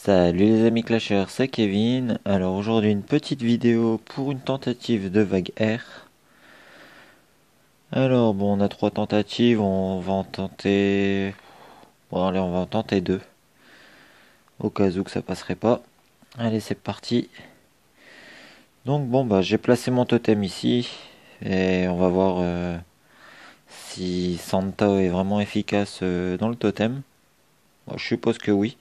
Salut les amis Clashers, c'est Kevin. Alors aujourd'hui une petite vidéo pour une tentative de vague R. Alors bon, on a trois tentatives, on va en tenter... Bon allez, on va en tenter deux. Au cas où que ça passerait pas. Allez, c'est parti. Donc bon bah j'ai placé mon totem ici. Et on va voir si Santa est vraiment efficace dans le totem. Bon, je suppose que oui.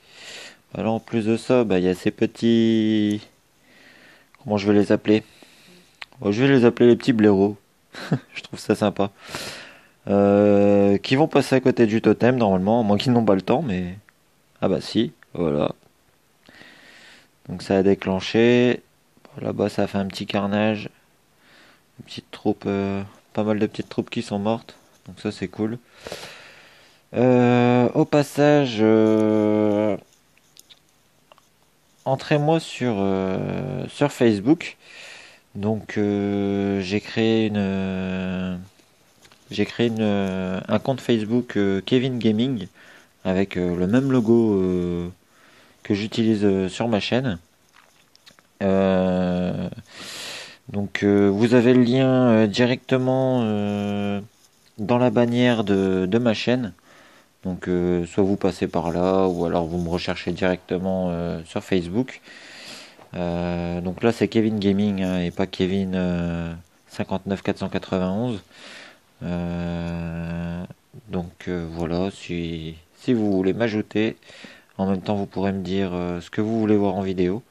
Alors en plus de ça, bah il y a ces petits... Comment je vais les appeler? Bon, je vais les appeler les petits blaireaux. Je trouve ça sympa. Qui vont passer à côté du totem normalement, à moins qu'ils n'ont pas le temps, mais... Ah bah si, voilà. Donc ça a déclenché. Là-bas ça a fait un petit carnage. Une petite troupe, pas mal de petites troupes qui sont mortes. Donc ça c'est cool. Au passage, entrez-moi sur Facebook. Donc j'ai créé un compte Facebook Kevin Gaming avec le même logo que j'utilise sur ma chaîne. Euh, vous avez le lien directement dans la bannière de ma chaîne. Donc soit vous passez par là ou alors vous me recherchez directement sur Facebook. Donc là c'est Kevin Gaming hein, et pas Kevin 59 491. Voilà, si vous voulez m'ajouter, en même temps vous pourrez me dire ce que vous voulez voir en vidéo.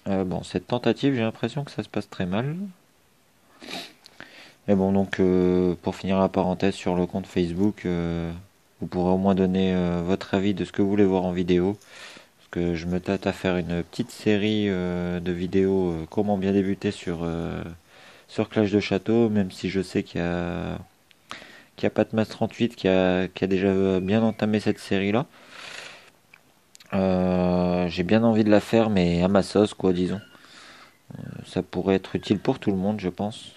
Bon, cette tentative, j'ai l'impression que ça se passe très mal. Mais bon, donc pour finir la parenthèse sur le compte Facebook, vous pourrez au moins donner votre avis de ce que vous voulez voir en vidéo. Parce que je me tâte à faire une petite série de vidéos comment bien débuter sur Clash de Château, même si je sais qu'il y a Patmas38 qui a déjà bien entamé cette série-là. J'ai bien envie de la faire, mais à ma sauce, quoi, disons. Ça pourrait être utile pour tout le monde, je pense.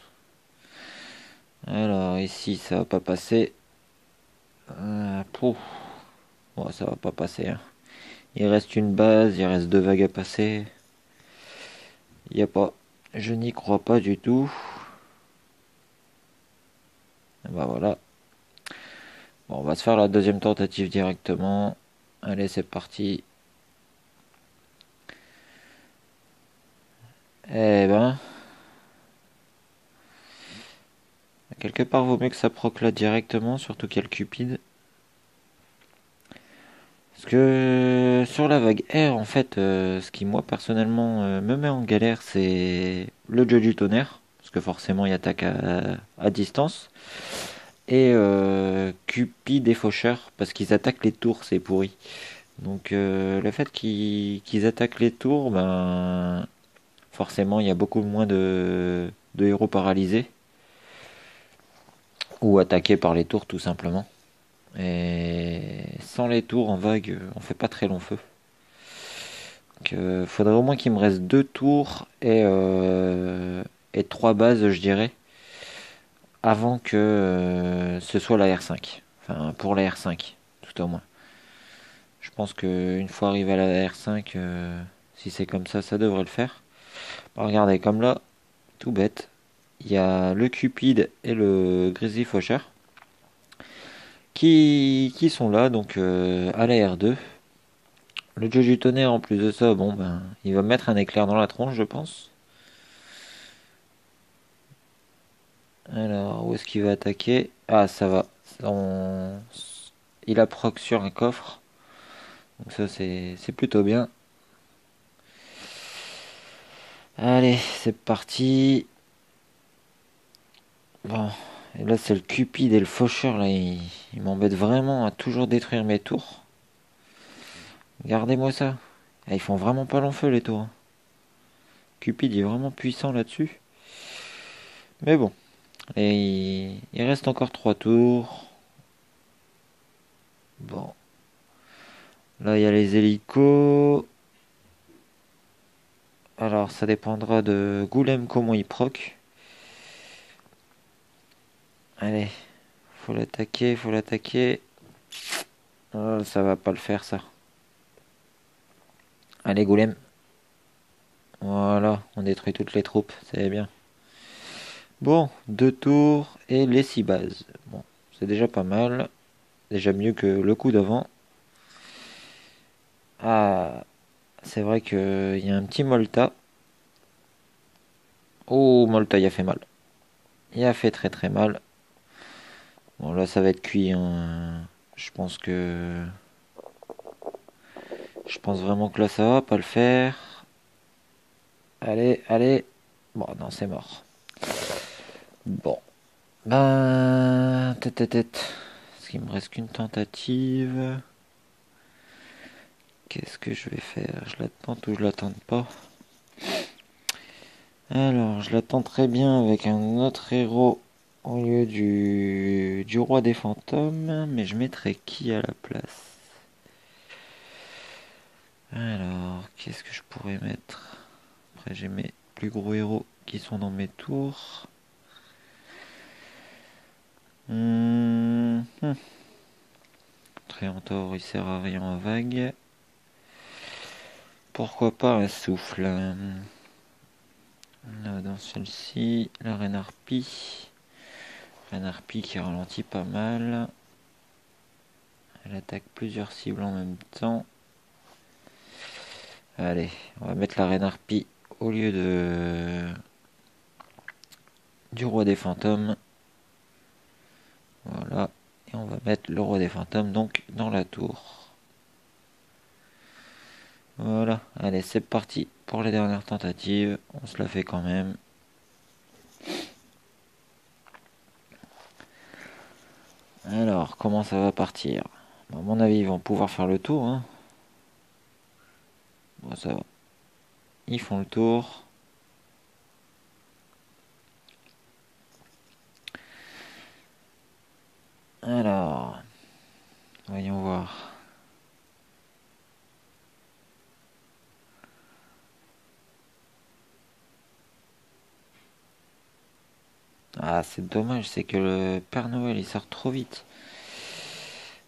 Alors ici ça va pas passer. Pouf. Bon, ça va pas passer. Hein. Il reste une base, il reste deux vagues à passer. Il y a pas. Je n'y crois pas du tout. Bah voilà. Bon, on va se faire la deuxième tentative directement. Allez, c'est parti. Eh ben. Quelque part, vaut mieux que ça proc là directement, surtout qu'il y a le Cupide. Parce que sur la vague R, en fait, ce qui moi personnellement me met en galère, c'est le jeu du tonnerre. Parce que forcément, il attaque à distance. Et Cupid et Faucheur, parce qu'ils attaquent les tours, c'est pourri. Donc le fait qu'ils attaquent les tours, ben forcément, il y a beaucoup moins de héros paralysés. Ou attaqués par les tours, tout simplement. Et sans les tours en vague, on fait pas très long feu. Donc, faudrait au moins qu'il me reste deux tours et trois bases, je dirais, avant que ce soit la R5. Enfin, pour la R5, tout au moins. Je pense qu'une fois arrivé à la R5, si c'est comme ça devrait le faire. Bon, regardez, comme là, tout bête, il y a le Cupid et le Grizzly Faucher qui sont là, donc à la R2. Le dieu du tonnerre, en plus de ça, bon ben, il va mettre un éclair dans la tronche, je pense. Alors, où est-ce qu'il va attaquer? Ah, ça va. Il a proc sur un coffre. Donc ça, c'est plutôt bien. Allez, c'est parti. Bon, et là, c'est le Cupide et le Faucheur, là, il m'embête vraiment à toujours détruire mes tours. Regardez-moi ça. Ah, ils font vraiment pas long feu, les tours. Hein. Cupid est vraiment puissant là-dessus. Mais bon. Et il reste encore 3 tours. Bon. Là, il y a les hélicos. Alors, ça dépendra de Goulem comment il proc. Allez. Faut l'attaquer, faut l'attaquer. Oh, ça va pas le faire, ça. Allez, golem. Voilà, on détruit toutes les troupes, c'est bien. Bon, 2 tours et les 6 bases. Bon, c'est déjà pas mal. Déjà mieux que le coup d'avant. Ah, c'est vrai qu'il y a un petit Molta. Oh, Molta, il a fait mal. Il a fait très très mal. Bon, là, ça va être cuit, hein. Je pense que... Je pense vraiment que là, ça va pas le faire. Allez, allez. Bon, non, c'est mort. Bon. Ben... Est-ce qu'il me reste qu'une tentative? Qu'est-ce que je vais faire? Je la tente ou je la tente pas? Alors, je la tente très bien avec un autre héros au lieu du roi des fantômes. Mais je mettrai qui à la place? Alors, qu'est-ce que je pourrais mettre? Après, j'ai mes plus gros héros qui sont dans mes tours. Tréantor, il sert à rien en vague. Pourquoi pas un souffle? Là, dans celle-ci, la reine harpie. Reine harpie qui ralentit pas mal. Elle attaque plusieurs cibles en même temps. Allez, on va mettre la reine harpie au lieu du roi des fantômes. Voilà. Et on va mettre le roi des fantômes donc dans la tour. Voilà. Allez, c'est parti pour les dernières tentatives. On se la fait quand même. Alors, comment ça va partir? À mon avis, ils vont pouvoir faire le tour. Hein. Bon, ça va. Ils font le tour. Alors, voyons voir. Ah, c'est dommage, c'est que le Père Noël il sort trop vite.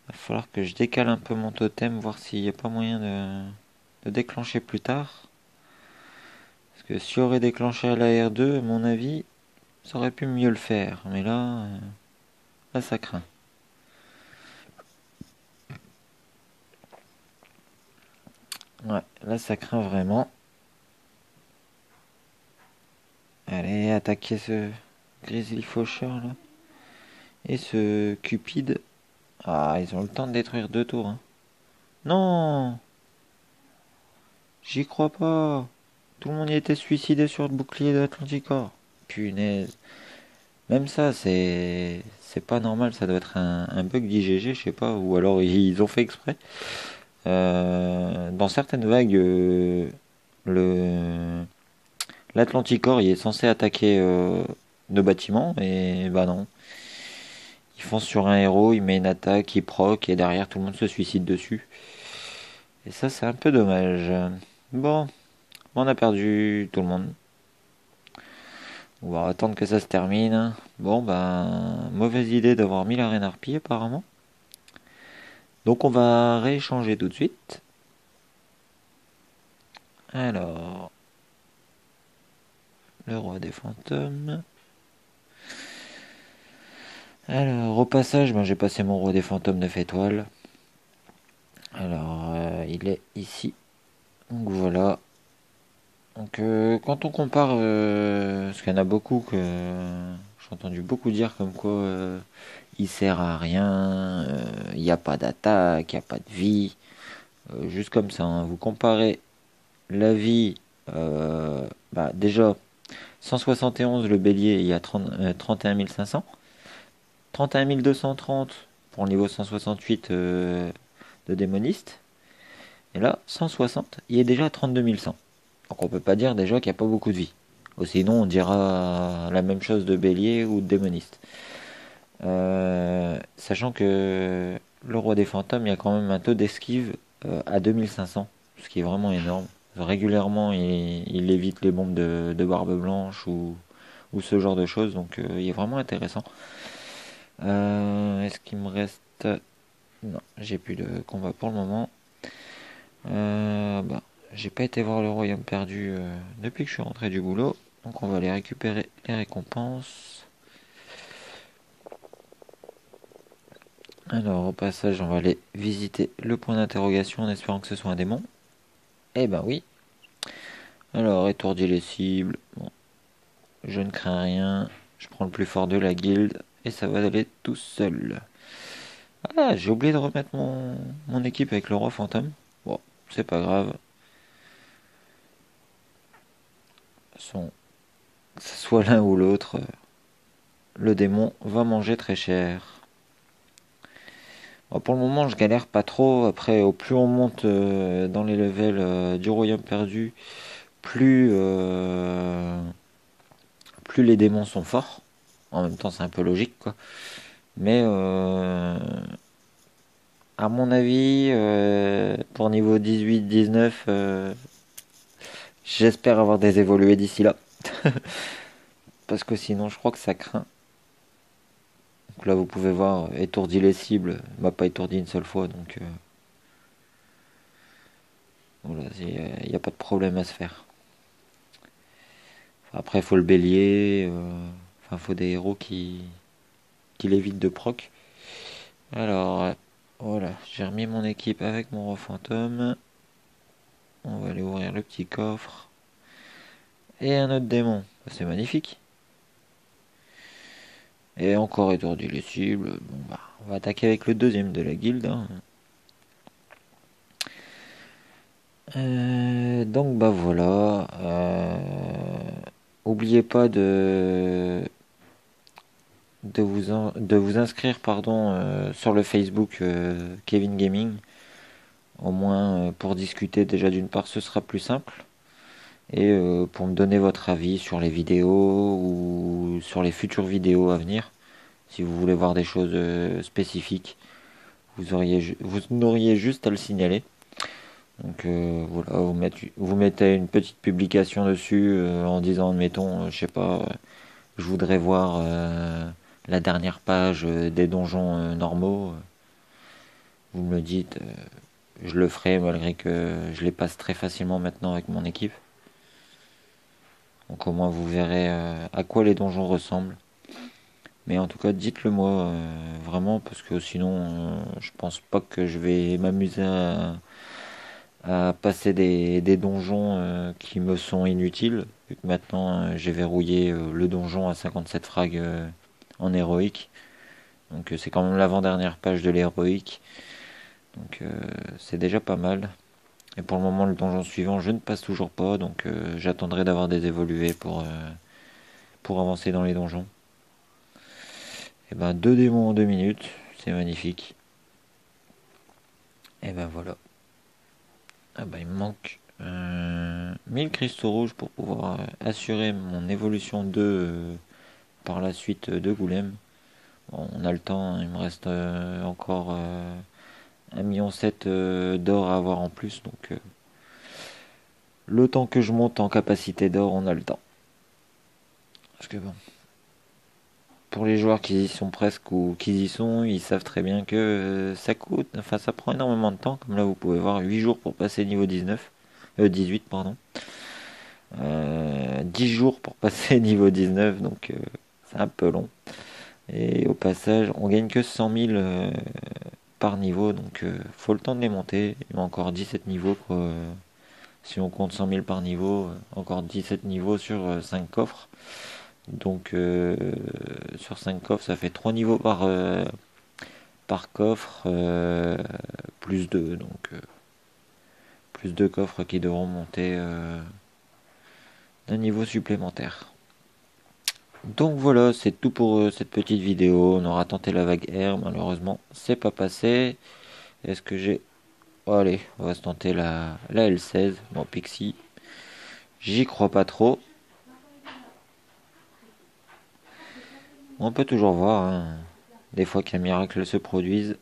Va falloir que je décale un peu mon totem, voir s'il n'y a pas moyen de déclencher plus tard. Parce que si j'aurais déclenché à la R2, à mon avis, ça aurait pu mieux le faire. Mais là ça craint. Ouais, là ça craint vraiment. Allez, attaquer ce Grizzly Faucheur là. Et ce Cupide. Ah, ils ont le temps de détruire 2 tours. Hein. Non! J'y crois pas. Tout le monde y était suicidé sur le bouclier de l'Atlanticor. Punaise. Même ça, c'est pas normal. Ça doit être un bug d'IGG, je sais pas. Ou alors ils ont fait exprès. Dans certaines vagues, le l'Atlanticor il est censé attaquer nos bâtiments. Et bah non. Ils foncent sur un héros, il met une attaque, il proc. Et derrière, tout le monde se suicide dessus. Et ça, c'est un peu dommage. Bon, on a perdu tout le monde. On va attendre que ça se termine. Bon, ben, mauvaise idée d'avoir mis la reine harpie apparemment. Donc on va rééchanger tout de suite. Alors, le roi des fantômes. Alors, au passage, ben, j'ai passé mon roi des fantômes 9 étoiles. Alors, il est ici. Donc voilà. Donc quand on compare, parce qu'il y en a beaucoup que j'ai entendu beaucoup dire comme quoi il sert à rien, il n'y a pas d'attaque, il n'y a pas de vie, juste comme ça. Hein. Vous comparez la vie, déjà 171 le bélier, il y a 31 500, 31 230 pour le niveau 168 de démoniste, et là 160, il est déjà à 32 100. Donc on peut pas dire déjà qu'il n'y a pas beaucoup de vie. Ou sinon on dira la même chose de bélier ou de démoniste. Sachant que le roi des fantômes, il y a quand même un taux d'esquive à 2500, ce qui est vraiment énorme. Régulièrement, il évite les bombes de barbe blanche ou ce genre de choses, donc il est vraiment intéressant. Est-ce qu'il me reste... Non, j'ai plus de combat pour le moment. j'ai pas été voir le royaume perdu depuis que je suis rentré du boulot. Donc on va aller récupérer les récompenses. Alors au passage on va aller visiter le point d'interrogation en espérant que ce soit un démon. Eh ben oui. Alors étourdis les cibles. Bon, je ne crains rien. Je prends le plus fort de la guilde et ça va aller tout seul. Ah, j'ai oublié de remettre mon équipe avec le roi fantôme. Bon, c'est pas grave. Que ce soit l'un ou l'autre, le démon va manger très cher. Bon, pour le moment, je galère pas trop. Après, au plus on monte dans les levels du royaume perdu, plus les démons sont forts. En même temps, c'est un peu logique, quoi. Mais à mon avis, pour niveau 18-19, j'espère avoir des évolués d'ici là. Parce que sinon, je crois que ça craint. Donc là, vous pouvez voir, étourdi les cibles. Il m'a pas étourdi une seule fois, donc voilà, il n'y a pas de problème à se faire. Après, il faut le bélier. Enfin, faut des héros qui l'évitent de proc. Alors, voilà, j'ai remis mon équipe avec mon roi fantôme. On va aller ouvrir le petit coffre. Et un autre démon. C'est magnifique. Et encore étourdi les cibles. Bon, bah, on va attaquer avec le deuxième de la guilde. Hein. Donc bah voilà. Oubliez pas de vous inscrire pardon sur le Facebook Kevin Gaming. Au moins pour discuter déjà d'une part ce sera plus simple. Et pour me donner votre avis sur les vidéos ou sur les futures vidéos à venir. Si vous voulez voir des choses spécifiques, vous n'auriez juste à le signaler. Donc voilà, vous mettez une petite publication dessus en disant, admettons, je sais pas, je voudrais voir la dernière page des donjons normaux. Vous me le dites, je le ferai malgré que je les passe très facilement maintenant avec mon équipe. Donc au moins vous verrez à quoi les donjons ressemblent. Mais en tout cas, dites-le moi vraiment parce que sinon, je pense pas que je vais m'amuser à passer des donjons qui me sont inutiles. Vu que maintenant j'ai verrouillé le donjon à 57 frags en héroïque. Donc c'est quand même l'avant-dernière page de l'héroïque. Donc c'est déjà pas mal. Et pour le moment le donjon suivant je ne passe toujours pas. Donc j'attendrai d'avoir des évolués pour avancer dans les donjons. Et ben 2 démons en 2 minutes. C'est magnifique. Et ben voilà. Ah bah il me manque 1000 cristaux rouges pour pouvoir assurer mon évolution 2 par la suite de Goulême. Bon, on a le temps, hein, il me reste encore 1,7 million d'or à avoir en plus, donc le temps que je monte en capacité d'or, on a le temps. Parce que bon, pour les joueurs qui y sont presque ou qui y sont, ils savent très bien que ça coûte, enfin ça prend énormément de temps, comme là vous pouvez voir 8 jours pour passer niveau 18 pardon. 10 jours pour passer niveau 19, donc c'est un peu long. Et au passage, on gagne que 100 000 par niveau, donc faut le temps de les monter. Il y a encore 17 niveaux, quoi. Si on compte 100 000 par niveau, encore 17 niveaux sur 5 coffres. Donc sur 5 coffres, ça fait 3 niveaux par coffre, plus 2, donc plus 2 coffres qui devront monter d'un niveau supplémentaire. Donc voilà, c'est tout pour cette petite vidéo. On aura tenté la vague R, malheureusement, c'est pas passé. Est-ce que j'ai... Oh, allez, on va se tenter la L16. Bon, Pixie, j'y crois pas trop. On peut toujours voir, hein, des fois qu'un miracle se produise.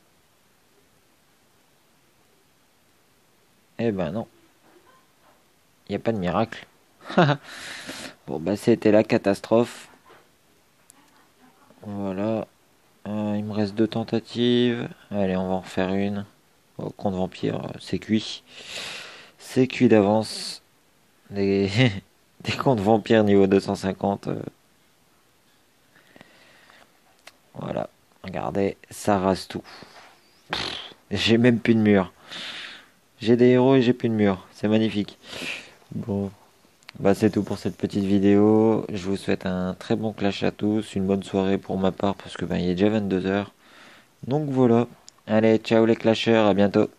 Eh ben non, il n'y a pas de miracle. Bon, bah c'était la catastrophe. Voilà. Il me reste 2 tentatives. Allez, on va en refaire une. Oh, contre vampire, c'est cuit. C'est cuit d'avance. Des, des comptes vampires niveau 250. Voilà. Regardez, ça rase tout. J'ai même plus de mur. J'ai des héros et j'ai plus de mur. C'est magnifique. Bon. Bah c'est tout pour cette petite vidéo. Je vous souhaite un très bon clash à tous. Une bonne soirée pour ma part parce que ben, il est déjà 22 h. Donc voilà. Allez, ciao les clashers, à bientôt.